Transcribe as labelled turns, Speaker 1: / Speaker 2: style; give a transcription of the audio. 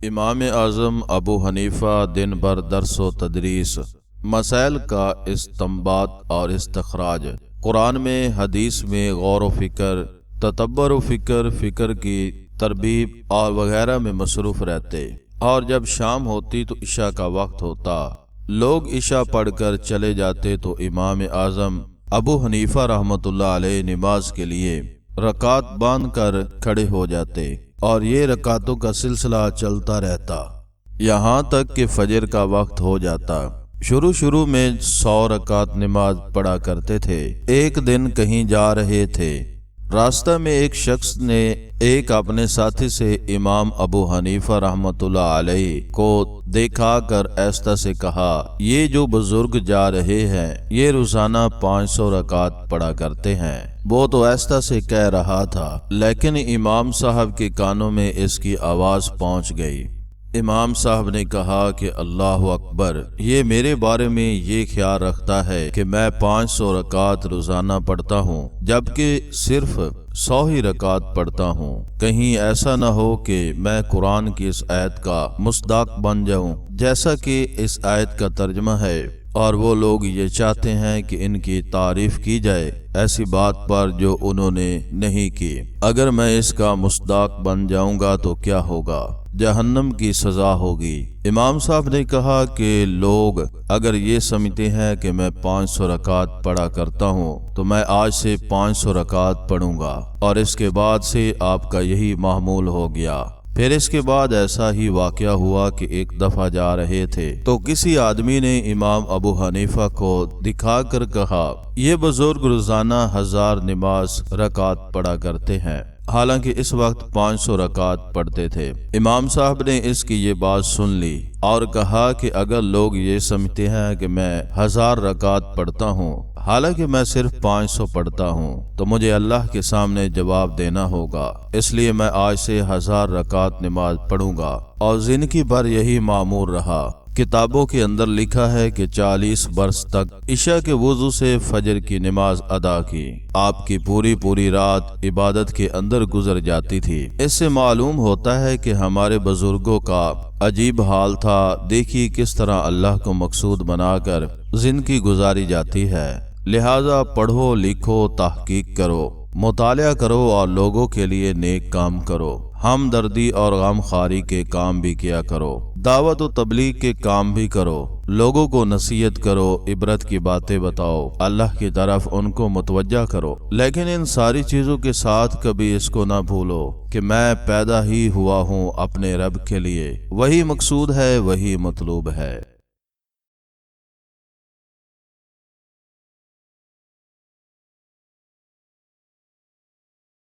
Speaker 1: امام اعظم ابو حنیفہ دن بھر درس و تدریس، مسائل کا استنباط اور استخراج، قرآن میں، حدیث میں غور و فکر، تدبر و فکر کی تربیب اور وغیرہ میں مصروف رہتے، اور جب شام ہوتی تو عشاء کا وقت ہوتا، لوگ عشاء پڑھ کر چلے جاتے تو امام اعظم ابو حنیفہ رحمۃ اللہ علیہ نماز کے لیے رکعت باندھ کر کھڑے ہو جاتے، اور یہ رکعتوں کا سلسلہ چلتا رہتا یہاں تک کہ فجر کا وقت ہو جاتا۔ شروع میں 100 رکعت نماز پڑھا کرتے تھے۔ ایک دن کہیں جا رہے تھے، راستہ میں ایک شخص نے ایک اپنے ساتھی سے امام ابو حنیفہ رحمۃ اللہ علیہ کو دیکھا کر ایستا سے کہا، یہ جو بزرگ جا رہے ہیں یہ روزانہ 500 رکعت پڑھا کرتے ہیں۔ وہ تو ایستا سے کہہ رہا تھا، لیکن امام صاحب کے کانوں میں اس کی آواز پہنچ گئی۔ امام صاحب نے کہا کہ اللہ اکبر، یہ میرے بارے میں یہ خیال رکھتا ہے کہ میں 500 رکعت روزانہ پڑھتا ہوں، جبکہ صرف 100 ہی رکعت پڑھتا ہوں۔ کہیں ایسا نہ ہو کہ میں قرآن کی اس آیت کا مصداق بن جاؤں، جیسا کہ اس آیت کا ترجمہ ہے، اور وہ لوگ یہ چاہتے ہیں کہ ان کی تعریف کی جائے ایسی بات پر جو انہوں نے نہیں کی۔ اگر میں اس کا مصداق بن جاؤں گا تو کیا ہوگا؟ جہنم کی سزا ہوگی۔ امام صاحب نے کہا کہ لوگ اگر یہ سمجھتے ہیں کہ میں 500 رکعت پڑھا کرتا ہوں تو میں آج سے 500 رکعت پڑھوں گا، اور اس کے بعد سے آپ کا یہی معمول ہو گیا۔ پھر اس کے بعد ایسا ہی واقعہ ہوا کہ ایک دفعہ جا رہے تھے تو کسی آدمی نے امام ابو حنیفہ کو دکھا کر کہا، یہ بزرگ روزانہ 1000 نماز رکعت پڑھا کرتے ہیں، حالانکہ اس وقت 500 رکعت پڑھتے تھے۔ امام صاحب نے اس کی یہ بات سن لی اور کہا کہ اگر لوگ یہ سمجھتے ہیں کہ میں 1000 رکعت پڑھتا ہوں حالانکہ میں صرف 500 پڑھتا ہوں تو مجھے اللہ کے سامنے جواب دینا ہوگا، اس لیے میں آج سے 1000 رکعت نماز پڑھوں گا۔ اور زندگی بھر یہی معمول رہا۔ کتابوں کے اندر لکھا ہے کہ 40 برس تک عشاء کے وضو سے فجر کی نماز ادا کی۔ آپ کی پوری رات عبادت کے اندر گزر جاتی تھی۔ اس سے معلوم ہوتا ہے کہ ہمارے بزرگوں کا عجیب حال تھا۔ دیکھیے کس طرح اللہ کو مقصود بنا کر زندگی گزاری جاتی ہے۔ لہذا پڑھو، لکھو، تحقیق کرو، مطالعہ کرو اور لوگوں کے لیے نیک کام کرو، ہمدردی اور غم خواری کے کام بھی کیا کرو، دعوت و تبلیغ کے کام بھی کرو، لوگوں کو نصیحت کرو، عبرت کی باتیں بتاؤ، اللہ کی طرف ان کو متوجہ کرو، لیکن ان ساری چیزوں کے ساتھ کبھی اس کو نہ بھولو کہ میں پیدا ہی ہوا ہوں اپنے رب کے لیے۔ وہی مقصود ہے، وہی مطلوب ہے۔